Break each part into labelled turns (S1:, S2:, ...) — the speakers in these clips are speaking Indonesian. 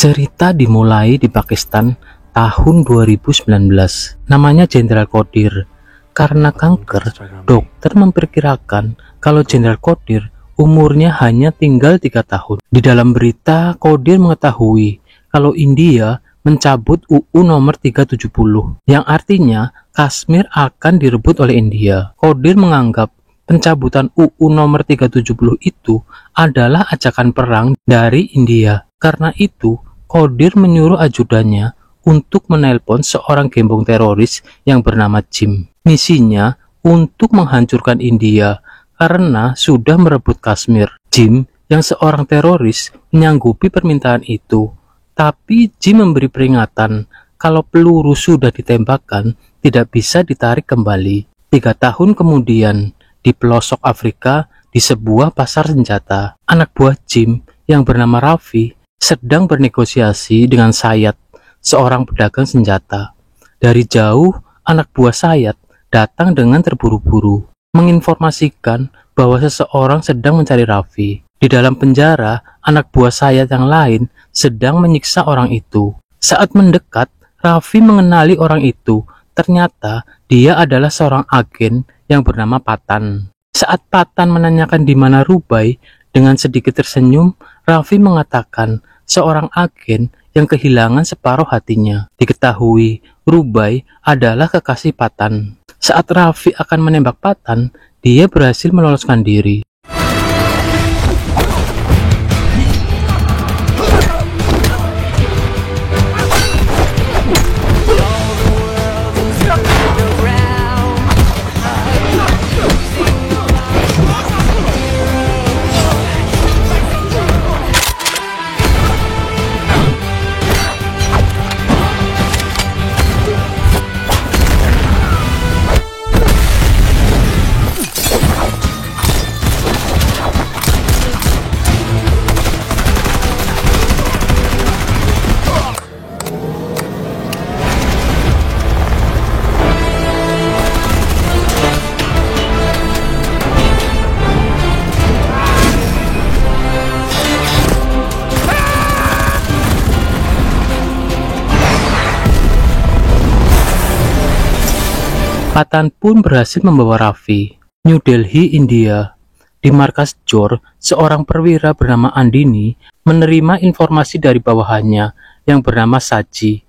S1: Cerita dimulai di Pakistan tahun 2019. Namanya Jenderal Qodir. Karena kanker, dokter memperkirakan kalau Jenderal Qodir umurnya hanya tinggal 3 tahun. Di dalam berita, Qodir mengetahui kalau India mencabut UU nomor 370, yang artinya Kashmir akan direbut oleh India. Qodir menganggap pencabutan UU nomor 370 itu adalah ajakan perang dari India. Karena itu, Qodir menyuruh ajudannya untuk menelpon seorang gembong teroris yang bernama Jim. Misinya untuk menghancurkan India karena sudah merebut Kashmir. Jim yang seorang teroris menyanggupi permintaan itu, tapi Jim memberi peringatan kalau peluru sudah ditembakkan tidak bisa ditarik kembali. 3 tahun kemudian, di pelosok Afrika, di sebuah pasar senjata, anak buah Jim yang bernama Rafi sedang bernegosiasi dengan Sayat, seorang pedagang senjata. Dari jauh, anak buah Sayat datang dengan terburu-buru, menginformasikan bahwa seseorang sedang mencari Rafi. Di dalam penjara, anak buah Sayat yang lain sedang menyiksa orang itu. Saat mendekat, Rafi mengenali orang itu. Ternyata dia adalah seorang agen yang bernama Patan. Saat Patan menanyakan di mana Rubai, dengan sedikit tersenyum, Rafi mengatakan seorang agen yang kehilangan separuh hatinya. Diketahui, Rubai adalah kekasih Patan. Saat Rafi akan menembak Patan, dia berhasil meloloskan diri. Patan pun berhasil membawa Rafi. New Delhi, India. Di markas Jor, seorang perwira bernama Andini menerima informasi dari bawahannya yang bernama Saji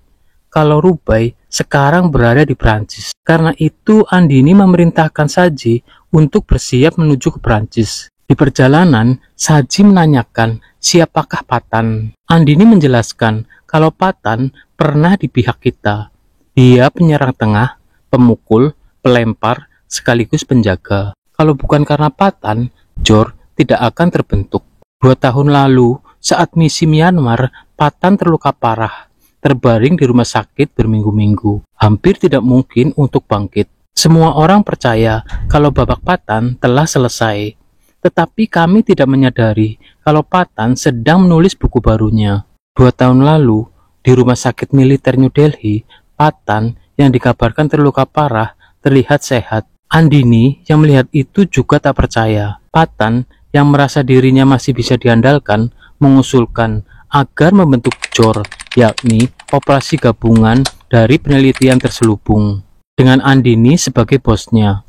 S1: kalau Rubai sekarang berada di Prancis. Karena itu Andini memerintahkan Saji untuk bersiap menuju ke Prancis. Di perjalanan, Saji menanyakan siapakah Patan. Andini menjelaskan kalau Patan pernah di pihak kita. Dia penyerang tengah, pemukul, pelempar, sekaligus penjaga. Kalau bukan karena Patan, Jor tidak akan terbentuk. 2 tahun lalu, saat misi Myanmar, Patan terluka parah, terbaring di rumah sakit berminggu-minggu. Hampir tidak mungkin untuk bangkit. Semua orang percaya kalau babak Patan telah selesai. Tetapi kami tidak menyadari kalau Patan sedang menulis buku barunya. 2 tahun lalu, di rumah sakit militer New Delhi, Patan yang dikabarkan terluka parah terlihat sehat. Andini yang melihat itu juga tak percaya. Patan yang merasa dirinya masih bisa diandalkan mengusulkan agar membentuk JOR, yakni Operasi Gabungan dari Penelitian Terselubung, dengan Andini sebagai bosnya.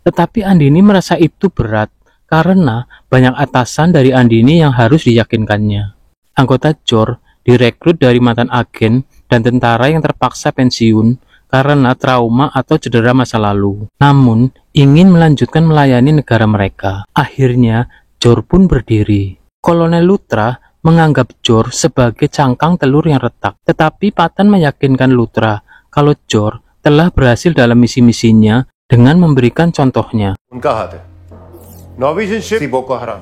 S1: Tetapi Andini merasa itu berat karena banyak atasan dari Andini yang harus diyakinkannya. Anggota JOR direkrut dari mantan agen dan tentara yang terpaksa pensiun karena trauma atau cedera masa lalu, namun ingin melanjutkan melayani negara mereka. Akhirnya JOR pun berdiri. Kolonel Lutra menganggap JOR sebagai cangkang telur yang retak, tetapi Patan meyakinkan Lutra kalau JOR telah berhasil dalam misi-misinya dengan memberikan contohnya.
S2: Norwegian ship Boko Haram.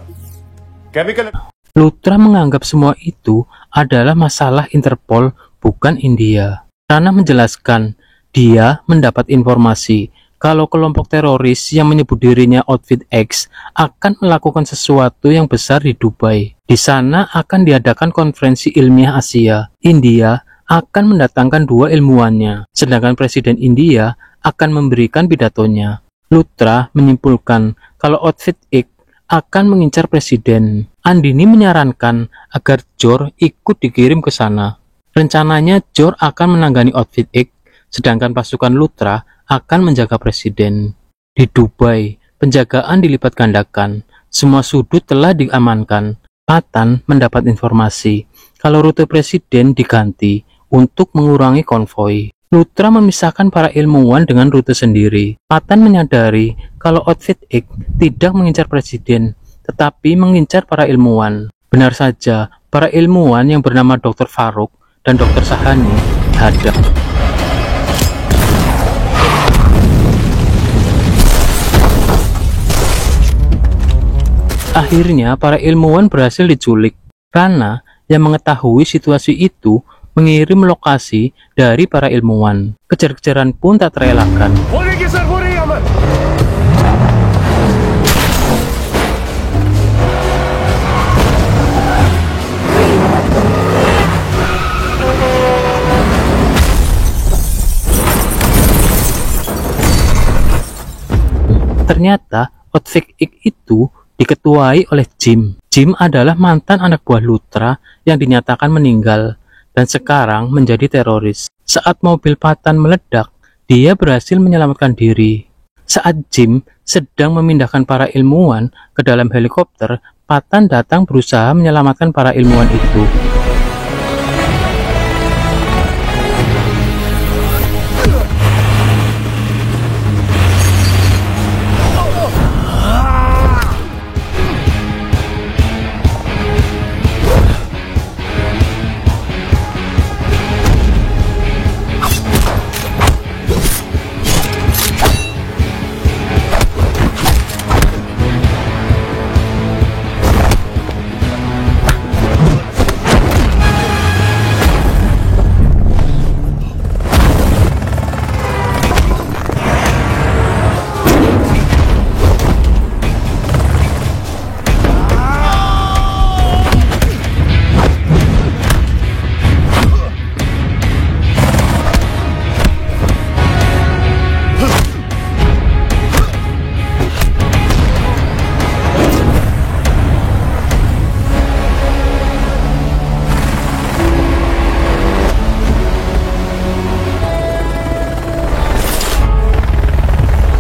S2: Chemical.
S1: Luthra menganggap semua itu adalah masalah Interpol, bukan India. Rana menjelaskan, dia mendapat informasi kalau kelompok teroris yang menyebut dirinya Outfit X akan melakukan sesuatu yang besar di Dubai. Di sana akan diadakan konferensi ilmiah Asia. India akan mendatangkan 2 ilmuwannya, sedangkan Presiden India akan memberikan pidatonya. Luthra menyimpulkan kalau Outfit X akan mengincar presiden. Andini menyarankan agar Jor ikut dikirim ke sana. Rencananya Jor akan menangani Outfit X, sedangkan pasukan Luthra akan menjaga presiden. Di Dubai, penjagaan dilipat gandakan. Semua sudut telah diamankan. Patan mendapat informasi kalau rute presiden diganti untuk mengurangi konvoi. Luthra memisahkan para ilmuwan dengan rute sendiri. Patan menyadari kalau Outfit X tidak mengincar presiden, tetapi mengincar para ilmuwan. Benar saja, para ilmuwan yang bernama Dr. Faruk dan Dr. Sahani hadap. Akhirnya, para ilmuwan berhasil diculik. Rana yang mengetahui situasi itu mengirim lokasi dari para ilmuwan. Kejar-kejaran pun tak terelakkan. Ternyata Outfit X itu diketuai oleh Jim. Jim adalah mantan anak buah Luthra yang dinyatakan meninggal dan sekarang menjadi teroris. Saat mobil Patan meledak, dia berhasil menyelamatkan diri. Saat Jim sedang memindahkan para ilmuwan ke dalam helikopter, Patan datang berusaha menyelamatkan para ilmuwan itu.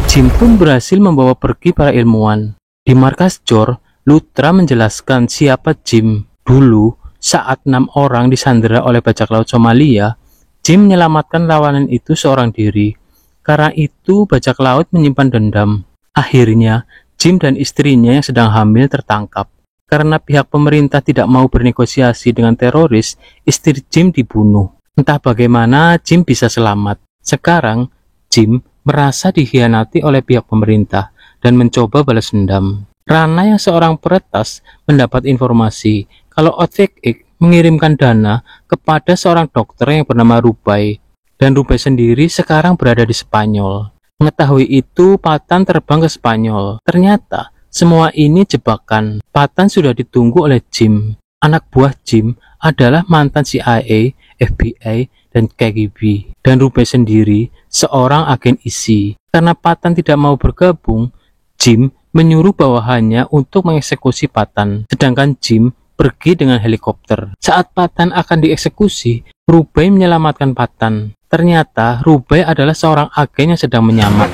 S1: Jim pun berhasil membawa pergi para ilmuwan. Di markas Jor, Luthra menjelaskan siapa Jim. Dulu, saat 6 orang disandera oleh bajak laut Somalia, Jim menyelamatkan lawanan itu seorang diri. Karena itu, bajak laut menyimpan dendam. Akhirnya, Jim dan istrinya yang sedang hamil tertangkap. Karena pihak pemerintah tidak mau bernegosiasi dengan teroris, istri Jim dibunuh. Entah bagaimana Jim bisa selamat. Sekarang, Jim merasa dikhianati oleh pihak pemerintah dan mencoba balas dendam. Rana yang seorang peretas mendapat informasi kalau Outfit X mengirimkan dana kepada seorang dokter yang bernama Rubai, dan Rubai sendiri sekarang berada di Spanyol. Mengetahui itu, Patan terbang ke Spanyol. Ternyata semua ini jebakan. Patan sudah ditunggu oleh Jim. Anak buah Jim adalah mantan CIA, FBI, dan KGB. Dan Rubai sendiri seorang agen ISI. Karena Patan tidak mau bergabung, Jim menyuruh bawahannya untuk mengeksekusi Patan. Sedangkan Jim pergi dengan helikopter. Saat Patan akan dieksekusi, Rubai menyelamatkan Patan. Ternyata Rubai adalah seorang agen yang sedang menyamar.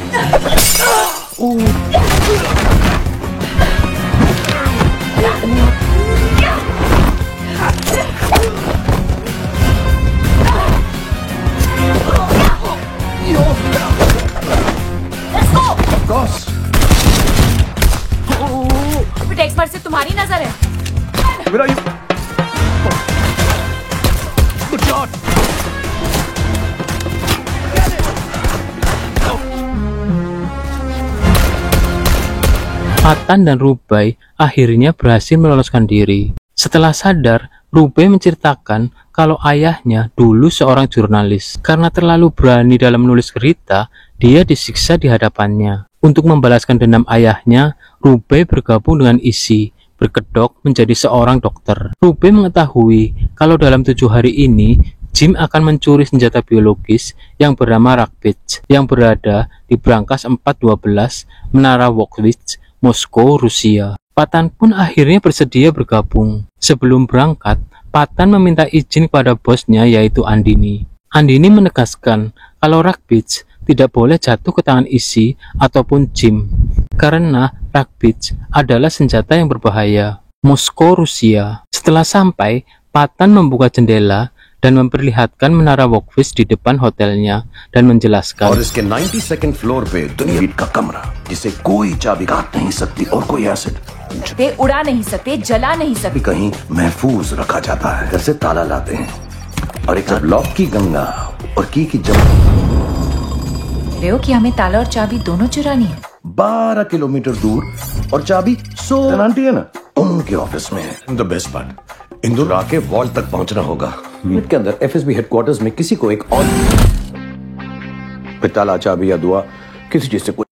S3: Vitex पर से तुम्हारी नजर है।
S2: Good shot.
S1: Patan dan Rubai akhirnya berhasil meloloskan diri. Setelah sadar, Rubai menceritakan kalau ayahnya dulu seorang jurnalis. Karena terlalu berani dalam menulis cerita, dia disiksa di hadapannya. Untuk membalaskan dendam ayahnya, Rubai bergabung dengan Isi, berkedok menjadi seorang dokter. Rubai mengetahui kalau dalam 7 hari ini, Jim akan mencuri senjata biologis yang bernama Ragbits yang berada di brankas 412 Menara Volkovich, Moskow, Rusia. Patan pun akhirnya bersedia bergabung. Sebelum berangkat, Patan meminta izin kepada bosnya yaitu Andini. Andini menegaskan kalau Ragbits tidak boleh jatuh ke tangan Isi ataupun Jim karena Ragbits adalah senjata yang berbahaya. Moskow, Rusia. Setelah sampai, Patan membuka jendela dan memperlihatkan menara Volkovich di depan hotelnya dan menjelaskan.
S4: और इसके 92nd floor पे दुनिया का कमरा जिसे कोई चाबी काट नहीं सकती और कोई एसिड
S3: ते उड़ा नहीं सकते, जला नहीं सकते।
S4: कहीं महफूज रखा जाता है। घर से ताला लाते हैं और एक लॉक की गंगा और की जम
S3: रहे हो कि हमें ताला और चाबी दोनों चुरानी है।
S4: 12 किलोमीटर दूर और चाबी आंटी है ना उनके ऑफिस में है। द बेस्ट पार्ट इंदौर आके वॉल तक पहुंचना होगा। मिनट के अंदर एफएसबी हेडक्वार्टर्स में किसी को एक और ताला चाबी या दुआ किसी चीज से कुछ।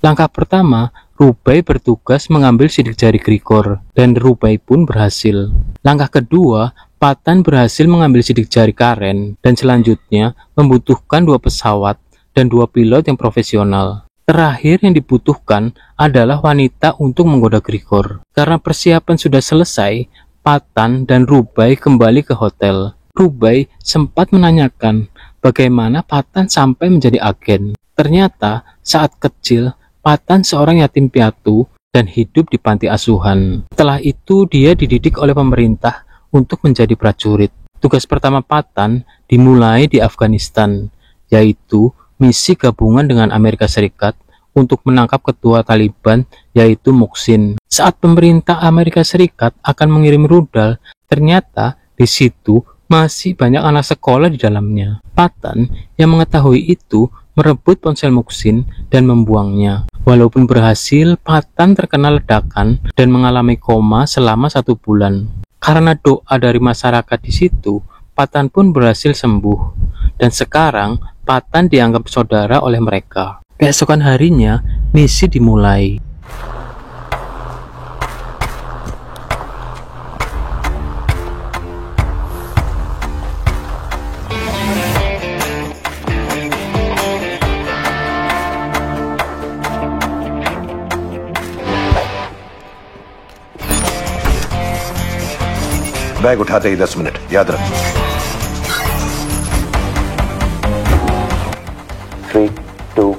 S1: Langkah pertama, Rubai bertugas mengambil sidik jari Grigor, dan Rubai pun berhasil. Langkah kedua, Patan berhasil mengambil sidik jari Karen, dan selanjutnya membutuhkan 2 pesawat dan 2 pilot yang profesional. Terakhir yang dibutuhkan adalah wanita untuk menggoda Grigor. Karena persiapan sudah selesai, Patan dan Rubai kembali ke hotel. Rubai sempat menanyakan bagaimana Patan sampai menjadi agen. Ternyata saat kecil, Patan seorang yatim piatu dan hidup di panti asuhan. Setelah itu dia dididik oleh pemerintah untuk menjadi prajurit. Tugas pertama Patan dimulai di Afghanistan, yaitu misi gabungan dengan Amerika Serikat untuk menangkap ketua Taliban yaitu Muhsin. Saat pemerintah Amerika Serikat akan mengirim rudal, ternyata di situ masih banyak anak sekolah di dalamnya. Patan yang mengetahui itu merebut ponsel Muhsin dan membuangnya. Walaupun berhasil, Patan terkena ledakan dan mengalami koma selama 1 bulan. Karena doa dari masyarakat di situ, Patan pun berhasil sembuh. Dan sekarang, Patan dianggap saudara oleh mereka. Keesokan harinya, misi dimulai.
S4: Bag उठाते ही 10 मिनट याद रख। 3, 2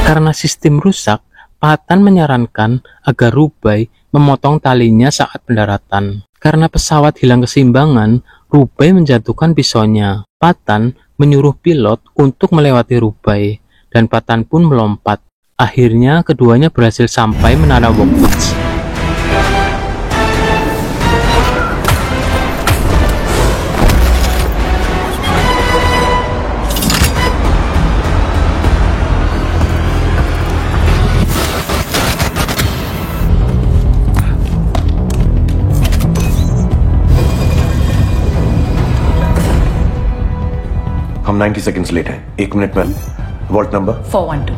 S1: Karena sistem rusak, Patan menyarankan agar Rubai memotong talinya saat pendaratan. Karena pesawat hilang keseimbangan, Rubai menjatuhkan pisaunya. Patan menyuruh pilot untuk melewati Rubai, dan Patan pun melompat. Akhirnya keduanya berhasil sampai menara Volkovich.
S4: हम 90 seconds late हैं। 1 मिनट में vault number
S3: 412।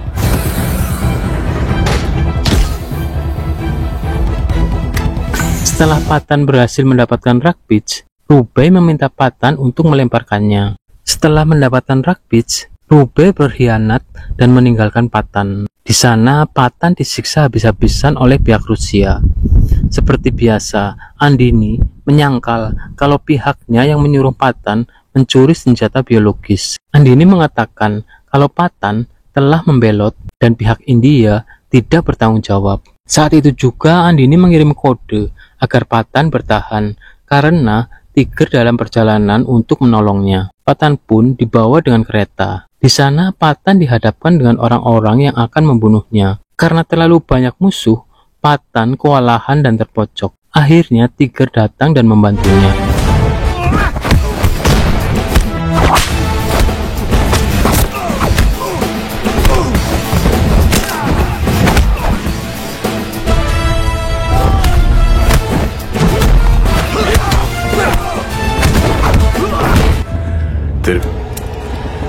S1: Setelah Patan berhasil mendapatkan Ragbits, Rubai meminta Patan untuk melemparkannya. Setelah mendapatkan Ragbits, Rubai berkhianat dan meninggalkan Patan. Di sana, Patan disiksa habis-habisan oleh pihak Rusia. Seperti biasa, Andini menyangkal kalau pihaknya yang menyuruh Patan mencuri senjata biologis. Andini mengatakan kalau Patan telah membelot dan pihak India tidak bertanggung jawab. Saat itu juga Andini mengirim kode agar Patan bertahan karena Tiger dalam perjalanan untuk menolongnya. Patan pun dibawa dengan kereta. Di sana Patan dihadapkan dengan orang-orang yang akan membunuhnya. Karena terlalu banyak musuh, Patan kewalahan dan terpojok. Akhirnya Tiger datang dan membantunya.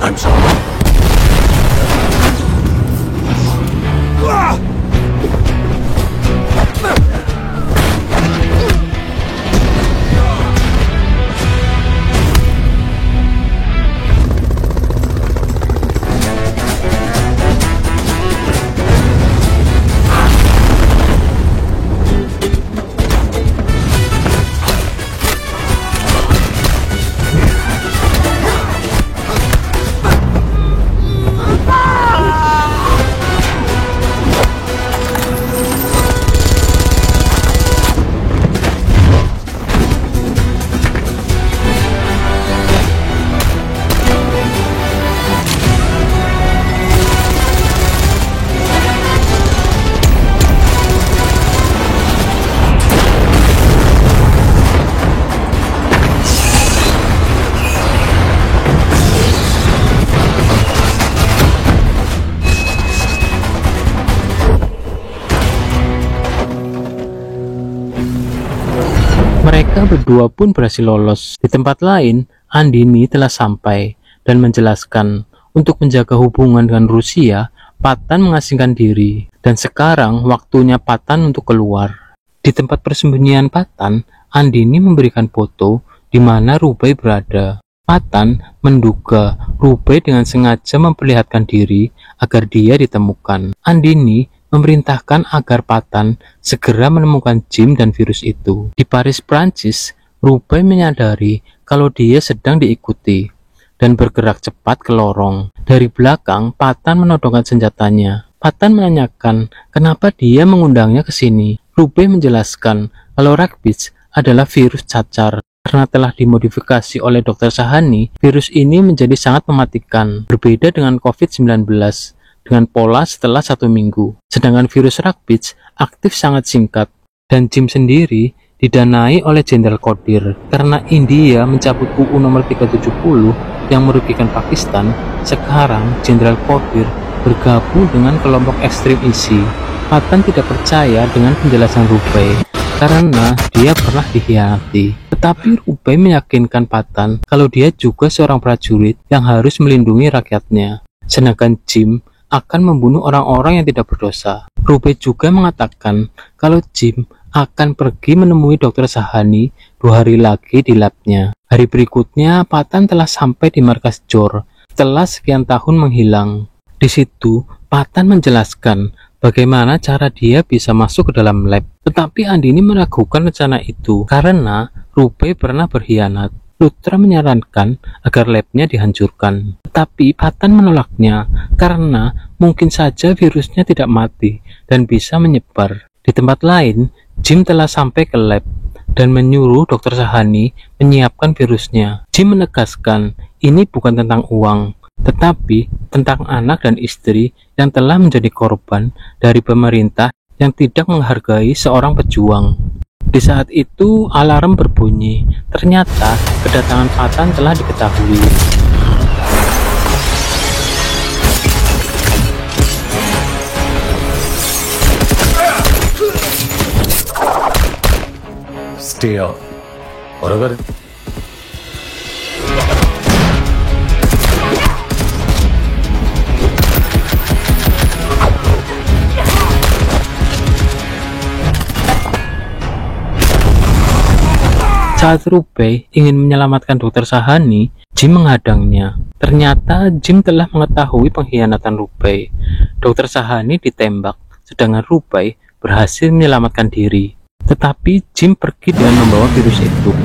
S4: I'm sorry.
S1: Mereka berdua pun berhasil lolos. Di tempat lain, Andini telah sampai dan menjelaskan untuk menjaga hubungan dengan Rusia, Patan mengasingkan diri. Dan sekarang waktunya Patan untuk keluar. Di tempat persembunyian Patan, Andini memberikan foto di mana Rubai berada. Patan menduga Rubai dengan sengaja memperlihatkan diri agar dia ditemukan. Andini memerintahkan agar Patan segera menemukan Jim dan virus itu. Di Paris, Prancis, Rubai menyadari kalau dia sedang diikuti dan bergerak cepat ke lorong. Dari belakang, Patan menodongkan senjatanya. Patan menanyakan kenapa dia mengundangnya ke sini. Rubai menjelaskan kalau rabies adalah virus cacar. Karena telah dimodifikasi oleh Dr. Sahani, virus ini menjadi sangat mematikan. Berbeda dengan COVID-19, dengan pola setelah 1 minggu. Sedangkan virus rabies aktif sangat singkat. Dan Jim sendiri didanai oleh Jenderal Kodir. Karena India mencabut UU nomor 370 yang merugikan Pakistan, sekarang Jenderal Kodir bergabung dengan kelompok ekstrim ISI. Patan tidak percaya dengan penjelasan Rubai karena dia pernah dikhianati. Tetapi Rubai meyakinkan Patan kalau dia juga seorang prajurit yang harus melindungi rakyatnya. Sedangkan Jim akan membunuh orang-orang yang tidak berdosa. Rubai juga mengatakan kalau Jim akan pergi menemui Dr. Sahani 2 hari lagi di labnya. Hari berikutnya, Patan telah sampai di markas Jor setelah sekian tahun menghilang. Di situ, Patan menjelaskan bagaimana cara dia bisa masuk ke dalam lab. Tetapi Andini meragukan rencana itu karena Rubai pernah berkhianat. Lutra menyarankan agar labnya dihancurkan. Tetapi Patan menolaknya karena mungkin saja virusnya tidak mati dan bisa menyebar. Di tempat lain, Jim telah sampai ke lab dan menyuruh Dr. Sahani menyiapkan virusnya. Jim menegaskan ini bukan tentang uang, tetapi tentang anak dan istri yang telah menjadi korban dari pemerintah yang tidak menghargai seorang pejuang. Di saat itu alarm berbunyi. Ternyata kedatangan Patan telah diketahui.
S4: Stay out. और अगर
S1: Saat Rubai ingin menyelamatkan Dr. Sahani, Jim menghadangnya. Ternyata Jim telah mengetahui pengkhianatan Rubai. Dr. Sahani ditembak, sedangkan Rubai berhasil menyelamatkan diri. Tetapi Jim pergi dengan membawa virus itu.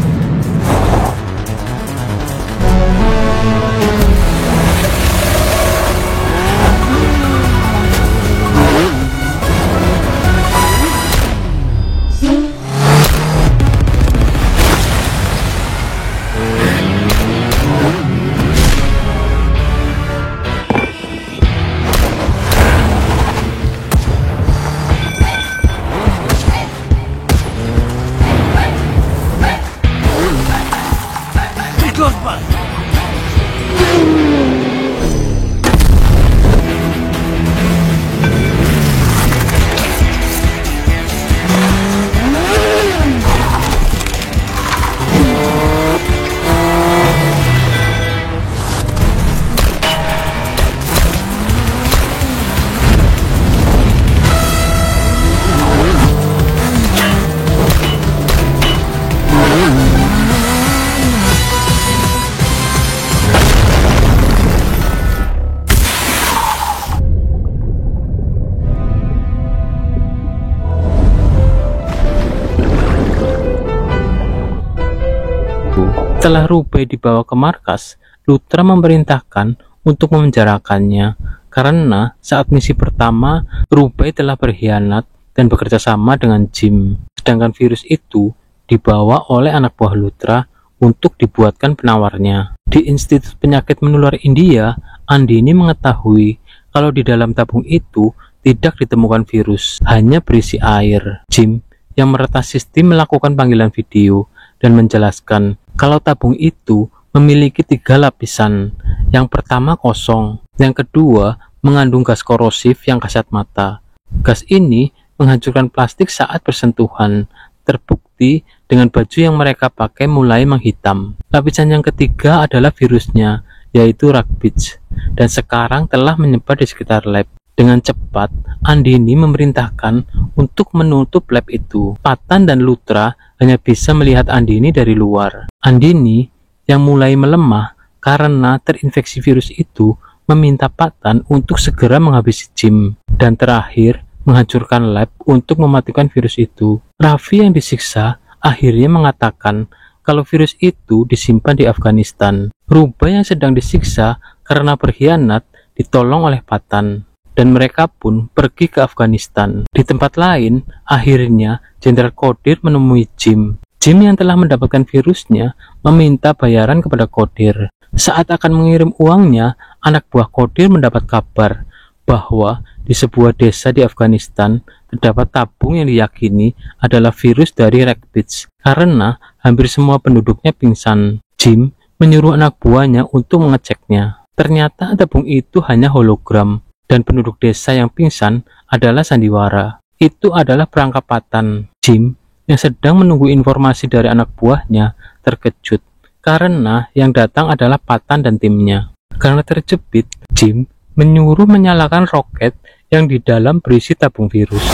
S1: Setelah Rubai dibawa ke markas, Luthra memerintahkan untuk memenjarakannya karena saat misi pertama Rubai telah berkhianat dan bekerja sama dengan Jim. Sedangkan virus itu dibawa oleh anak buah Luthra untuk dibuatkan penawarnya. Di Institut Penyakit Menular India, Andini mengetahui kalau di dalam tabung itu tidak ditemukan virus, hanya berisi air. Jim yang meretas sistem melakukan panggilan video dan menjelaskan kalau tabung itu memiliki 3 lapisan. Yang pertama kosong, yang kedua mengandung gas korosif yang kasat mata. Gas ini menghancurkan plastik saat bersentuhan, terbukti dengan baju yang mereka pakai mulai menghitam. Lapisan yang ketiga adalah virusnya, yaitu rabies, dan sekarang telah menyebar di sekitar lab. Dengan cepat, Andini memerintahkan untuk menutup lab itu. Patan dan Luthra hanya bisa melihat Andini dari luar. Andini yang mulai melemah karena terinfeksi virus itu meminta Patan untuk segera menghabisi Jim dan terakhir menghancurkan lab untuk mematikan virus itu. Raffi yang disiksa akhirnya mengatakan kalau virus itu disimpan di Afghanistan. Rubai yang sedang disiksa karena berkhianat ditolong oleh Patan dan mereka pun pergi ke Afghanistan. Di tempat lain, akhirnya Jenderal Qadir menemui Jim. Jim yang telah mendapatkan virusnya meminta bayaran kepada Qadir. Saat akan mengirim uangnya, anak buah Qadir mendapat kabar bahwa di sebuah desa di Afghanistan terdapat tabung yang diyakini adalah virus dari rabies karena hampir semua penduduknya pingsan. Jim menyuruh anak buahnya untuk mengeceknya. Ternyata tabung itu hanya hologram dan penduduk desa yang pingsan adalah sandiwara. Itu adalah perangkap Patan. Jim yang sedang menunggu informasi dari anak buahnya terkejut karena yang datang adalah Patan dan timnya. Karena terjepit, Jim menyuruh menyalakan roket yang di dalam berisi tabung virus.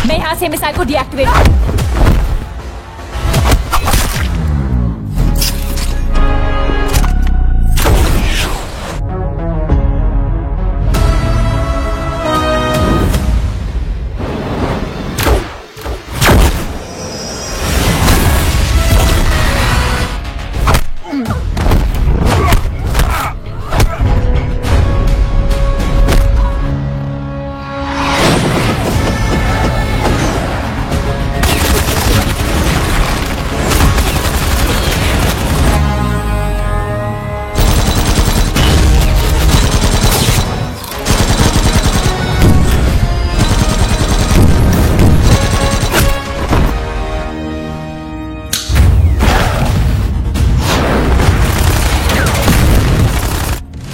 S3: मैं यहाँ से मिसाइल को deactivate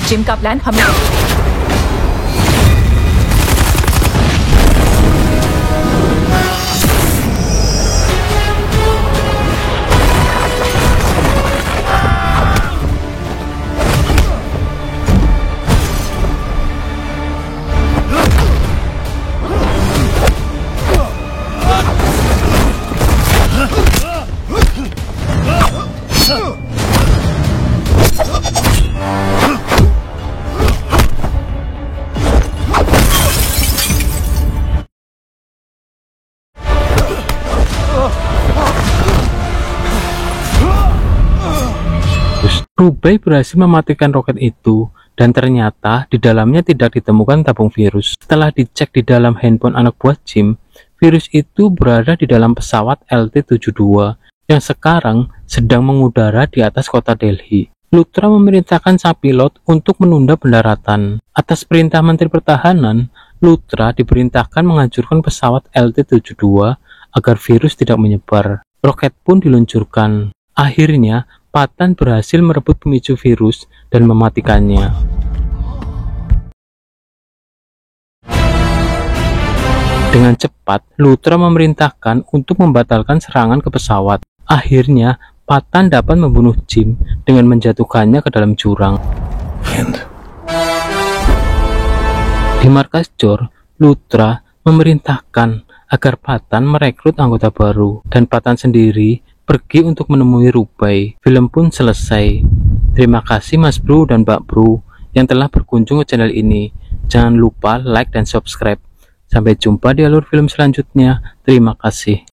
S3: gym का प्लान हमें
S1: Rubai berhasil mematikan roket itu dan ternyata di dalamnya tidak ditemukan tabung virus. Setelah dicek di dalam handphone anak buah Jim, virus itu berada di dalam pesawat LT-72 yang sekarang sedang mengudara di atas kota Delhi. Luthra memerintahkan sang pilot untuk menunda pendaratan. Atas perintah Menteri Pertahanan, Luthra diperintahkan menghancurkan pesawat LT-72 agar virus tidak menyebar. Roket pun diluncurkan. Akhirnya, Patan berhasil merebut pemicu virus dan mematikannya. Dengan cepat, Luthra memerintahkan untuk membatalkan serangan ke pesawat. Akhirnya, Patan dapat membunuh Jim dengan menjatuhkannya ke dalam jurang. Di markas Jor, Luthra memerintahkan agar Patan merekrut anggota baru, dan Patan sendiri pergi untuk menemui Rubai. Film pun selesai. Terima kasih Mas Bro dan Mbak Bro yang telah berkunjung ke channel ini. Jangan lupa like dan subscribe. Sampai jumpa di alur film selanjutnya. Terima kasih.